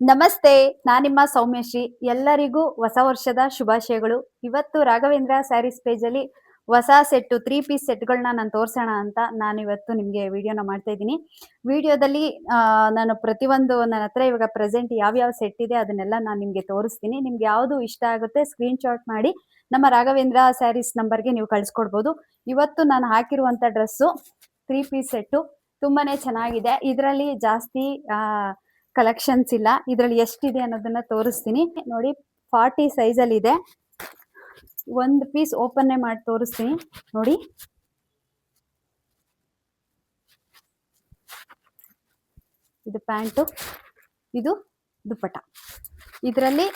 ನಮಸ್ತೆ, ನಾನಿಮ್ಮ ಸೌಮ್ಯಶ್ರೀ. ಎಲ್ಲರಿಗೂ ಹೊಸ ವರ್ಷದ ಶುಭಾಶಯಗಳು. ಇವತ್ತು ರಾಘವೇಂದ್ರ ಸ್ಯಾರೀಸ್ ಪೇಜಲ್ಲಿ ಹೊಸ ಸೆಟ್ಟು 3 ಪೀಸ್ ಸೆಟ್‌ಗಳನ್ನ ನಾನು ತೋರ್ಸೋಣ ಅಂತ ನಾನಿವತ್ತು ನಿಮಗೆ ವಿಡಿಯೋನ ಮಾಡ್ತಾ ಇದ್ದೀನಿ. ವಿಡಿಯೋದಲ್ಲಿ ನಾನು ಪ್ರತಿಯೊಂದು ನನ್ನ ಹತ್ರ ಇವಾಗ ಪ್ರೆಸೆಂಟ್ ಯಾವ್ಯಾವ ಸೆಟ್ ಇದೆ ಅದನ್ನೆಲ್ಲ ನಾನು ನಿಮಗೆ ತೋರಿಸ್ತೀನಿ. ನಿಮ್ಗೆ ಯಾವುದು ಇಷ್ಟ ಆಗುತ್ತೆ ಸ್ಕ್ರೀನ್‌ಶಾಟ್ ಮಾಡಿ ನಮ್ಮ ರಾಘವೇಂದ್ರ ಸ್ಯಾರೀಸ್ ನಂಬರ್‌ಗೆ ನೀವು ಕಳಿಸ್ಕೊಡ್ಬೋದು. ಇವತ್ತು ನಾನು ಹಾಕಿರುವಂಥ ಡ್ರೆಸ್ಸು 3 ಪೀಸ್ ಸೆಟ್ಟು ತುಂಬಾನೇ ಚೆನ್ನಾಗಿದೆ. ಇದರಲ್ಲಿ ಜಾಸ್ತಿ ಕಲೆಕ್ಷನ್ಸ್ ಇಲ್ಲ. ಇದರಲ್ಲಿ ಎಷ್ಟಿದೆ ಅನ್ನೋದನ್ನ ತೋರಿಸ್ತೀನಿ ನೋಡಿ. 40 ಸೈಜಲ್ಲಿ ಇದೆ. ಒಂದು ಪೀಸ್ ಓಪನ್ನೇ ಮಾಡಿ ತೋರಿಸ್ತೀನಿ ನೋಡಿ. ಇದು ಪ್ಯಾಂಟು, ಇದು ದುಪ್ಪಟ್ಟ. ಇದರಲ್ಲಿ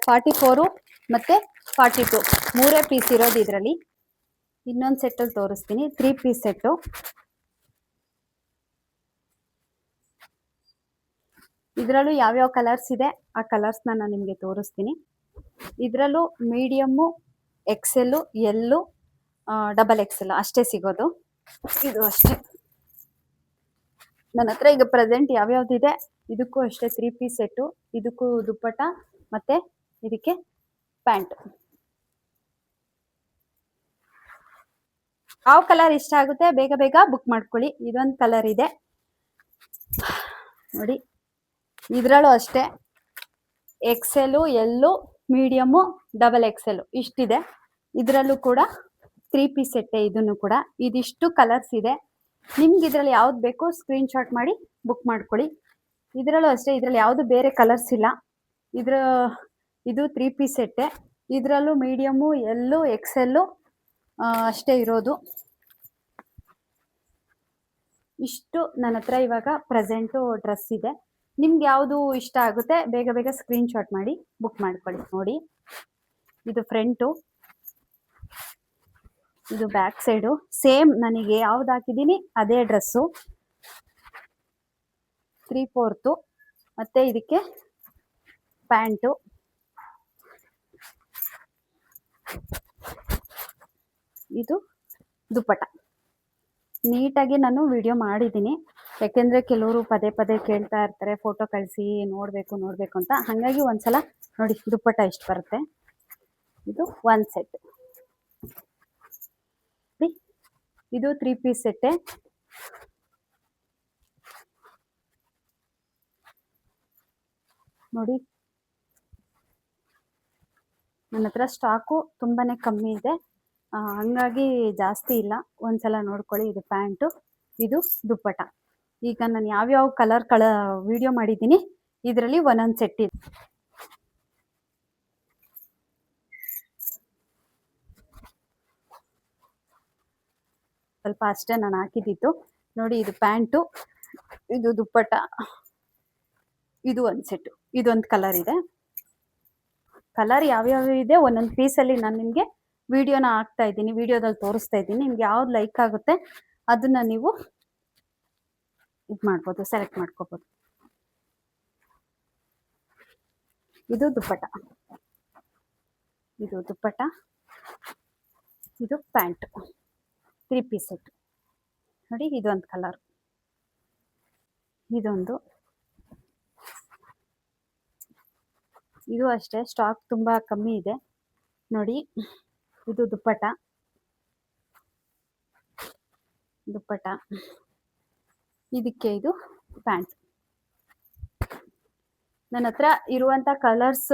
44 ಮತ್ತೆ 42 ಮೂರೇ ಪೀಸ್ ಇರೋದು ಇದರಲ್ಲಿ. ಇನ್ನೊಂದು ಸೆಟ್ಟಲ್ಲಿ ತೋರಿಸ್ತೀನಿ 3 ಪೀಸ್ ಸೆಟ್ಟು. ಇದರಲ್ಲೂ ಯಾವ್ಯಾವ ಕಲರ್ಸ್ ಇದೆ ಆ ಕಲರ್ಸ್ನ ನಾನು ನಿಮಗೆ ತೋರಿಸ್ತೀನಿ. ಇದರಲ್ಲೂ ಮೀಡಿಯಮ್ಮು, ಎಕ್ಸೆಲ್ಲು, ಎಲ್ಲು, ಡಬಲ್ ಎಕ್ಸೆಲ್ ಅಷ್ಟೇ ಸಿಗೋದು. ಇದು ಅಷ್ಟೇ ನನ್ನ ಹತ್ರ ಈಗ ಪ್ರೆಸೆಂಟ್ ಯಾವ್ಯಾವ್ದಿದೆ. ಇದಕ್ಕೂ ಅಷ್ಟೇ 3 ಪೀಸ್ ಸೆಟ್ಟು. ಇದಕ್ಕೂ ದುಪ್ಪಟ್ಟ ಮತ್ತೆ ಇದಕ್ಕೆ ಪ್ಯಾಂಟ್. ಯಾವ ಕಲರ್ ಇಷ್ಟ ಆಗುತ್ತೆ ಬೇಗ ಬೇಗ ಬುಕ್ ಮಾಡ್ಕೊಳ್ಳಿ. ಇದೊಂದು ಕಲರ್ ಇದೆ ನೋಡಿ. ಇದರಲ್ಲೂ ಅಷ್ಟೇ ಎಕ್ಸೆಲ್ಲು, ಎಲ್ಲು, ಮೀಡಿಯಮ್ಮು, ಡಬಲ್ ಎಕ್ಸೆಲ್ ಇಷ್ಟಿದೆ. ಇದರಲ್ಲೂ ಕೂಡ 3 ಪೀಸ್ ಸೆಟ್ಟೆ. ಇದನ್ನು ಕೂಡ ಇದಿಷ್ಟು ಕಲರ್ಸ್ ಇದೆ. ನಿಮ್ಗೆ ಇದರಲ್ಲಿ ಯಾವ್ದು ಬೇಕು ಸ್ಕ್ರೀನ್ಶಾಟ್ ಮಾಡಿ ಬುಕ್ ಮಾಡ್ಕೊಳ್ಳಿ. ಇದರಲ್ಲೂ ಅಷ್ಟೇ, ಇದರಲ್ಲಿ ಯಾವುದು ಬೇರೆ ಕಲರ್ಸ್ ಇಲ್ಲ. ಇದು 3 ಪೀಸ್ ಸೆಟ್ಟೆ. ಇದರಲ್ಲೂ ಮೀಡಿಯಮ್ಮು, ಎಲ್ಲು, ಎಕ್ಸೆಲ್ಲು ಅಷ್ಟೇ ಇರೋದು. ಇಷ್ಟು ನನ್ನ ಹತ್ರ ಇವಾಗ ಪ್ರೆಸೆಂಟು ಡ್ರೆಸ್ ಇದೆ. ನಿಮ್ಗೆ ಯಾವುದು ಇಷ್ಟ ಆಗುತ್ತೆ ಬೇಗ ಬೇಗ ಸ್ಕ್ರೀನ್ಶಾಟ್ ಮಾಡಿ ಬುಕ್ ಮಾಡ್ಕೊಳ್ಳಿ ನೋಡಿ. ಇದು ಫ್ರಂಟು, ಇದು ಬ್ಯಾಕ್ ಸೈಡು. ಸೇಮ್ ನನಗೆ ಯಾವ್ದು ಹಾಕಿದ್ದೀನಿ ಅದೇ ಡ್ರೆಸ್ಸು. 3/4 ಮತ್ತೆ ಇದಕ್ಕೆ ಪ್ಯಾಂಟು. ಇದು ದುಪ್ಪಟ್ಟ. ನೀಟಾಗಿ ನಾನು ವಿಡಿಯೋ ಮಾಡಿದ್ದೀನಿ, ಯಾಕೆಂದರೆ ಕೆಲವರು ಪದೇ ಪದೇ ಕೇಳ್ತಾ ಇರ್ತಾರೆ ಫೋಟೋ ಕಳಿಸಿ ನೋಡಬೇಕು ಅಂತ. ಹಾಗಾಗಿ ಒಂದ್ಸಲ ನೋಡಿ ದುಪ್ಪಟ್ಟ ಇಷ್ಟು ಬರುತ್ತೆ. ಇದು ಒಂದು ಸೆಟ್. ಇದು 3 ಪೀಸ್ ಸೆಟ್ಟೆ. ನೋಡಿ ನನ್ನ ಹತ್ರ ಸ್ಟಾಕು ತುಂಬಾನೇ ಕಮ್ಮಿ ಇದೆ, ಹಂಗಾಗಿ ಜಾಸ್ತಿ ಇಲ್ಲ. ಒಂದ್ಸಲ ನೋಡ್ಕೊಳ್ಳಿ. ಇದು ಪ್ಯಾಂಟು, ಇದು ದುಪ್ಪಟ್ಟ. ಈಗ ನಾನು ಯಾವ್ಯಾವ ಕಲರ್ ವಿಡಿಯೋ ಮಾಡಿದ್ದೀನಿ ಇದರಲ್ಲಿ ಒಂದೊಂದು ಸೆಟ್ ಇದೆ. ಸ್ವಲ್ಪ ಅಷ್ಟೇ ನಾನು ಹಾಕಿದ್ದಿತ್ತು ನೋಡಿ. ಇದು ಪ್ಯಾಂಟು, ಇದು ದುಪ್ಪಟ್ಟ, ಇದು ಒಂದು ಸೆಟ್ಟು. ಇದೊಂದು ಕಲರ್ ಇದೆ. ಕಲರ್ ಯಾವ್ಯಾವ ಇದೆ ಒಂದೊಂದು ಪೀಸಲ್ಲಿ ನಾನು ನಿಮಗೆ ವಿಡಿಯೋನ ಹಾಕ್ತಾ ಇದ್ದೀನಿ, ವಿಡಿಯೋದಲ್ಲಿ ತೋರಿಸ್ತಾ ಇದ್ದೀನಿ. ನಿಮ್ಗೆ ಯಾವ್ದು ಲೈಕ್ ಆಗುತ್ತೆ ಅದನ್ನ ನೀವು ಇದು ಮಾಡ್ಬೋದು, ಸೆಲೆಕ್ಟ್ ಮಾಡ್ಕೋಬೋದು. ಇದು ದುಪ್ಪಟ್ಟ, ಇದು ದುಪ್ಪಟ್ಟ, ಇದು ಪ್ಯಾಂಟ್. 3 ಪೀಸ್ ಸೆಟ್ ನೋಡಿ. ಇದೊಂದು ಕಲರ್, ಇದೊಂದು, ಇದು ಅಷ್ಟೇ ಸ್ಟಾಕ್ ತುಂಬ ಕಮ್ಮಿ ಇದೆ ನೋಡಿ. ಇದು ದುಪ್ಪಟ್ಟ, ಇದಕ್ಕೆ ಇದು ಪ್ಯಾಂಟ್. ನನ್ನ ಹತ್ರ ಇರುವಂಥ ಕಲರ್ಸ್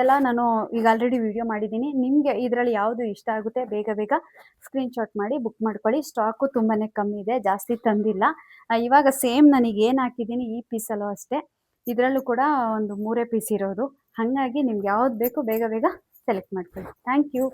ಎಲ್ಲ ನಾನು ಈಗ ಆಲ್ರೆಡಿ ವಿಡಿಯೋ ಮಾಡಿದ್ದೀನಿ. ನಿಮಗೆ ಇದರಲ್ಲಿ ಯಾವುದು ಇಷ್ಟ ಆಗುತ್ತೆ ಬೇಗ ಬೇಗ ಸ್ಕ್ರೀನ್ಶಾಟ್ ಮಾಡಿ ಬುಕ್ ಮಾಡ್ಕೊಳ್ಳಿ. ಸ್ಟಾಕು ತುಂಬಾ ಕಮ್ಮಿ ಇದೆ, ಜಾಸ್ತಿ ತಂದಿಲ್ಲ. ಇವಾಗ ಸೇಮ್ ನನಗೆ ಏನು ಹಾಕಿದ್ದೀನಿ ಈ ಪೀಸಲ್ಲೂ ಅಷ್ಟೇ. ಇದರಲ್ಲೂ ಕೂಡ ಒಂದು 3 ಪೀಸ್ ಇರೋದು. ಹಾಗಾಗಿ ನಿಮ್ಗೆ ಯಾವ್ದು ಬೇಕು ಬೇಗ ಬೇಗ ಸೆಲೆಕ್ಟ್ ಮಾಡ್ಕೊಳ್ಳಿ. Thank you.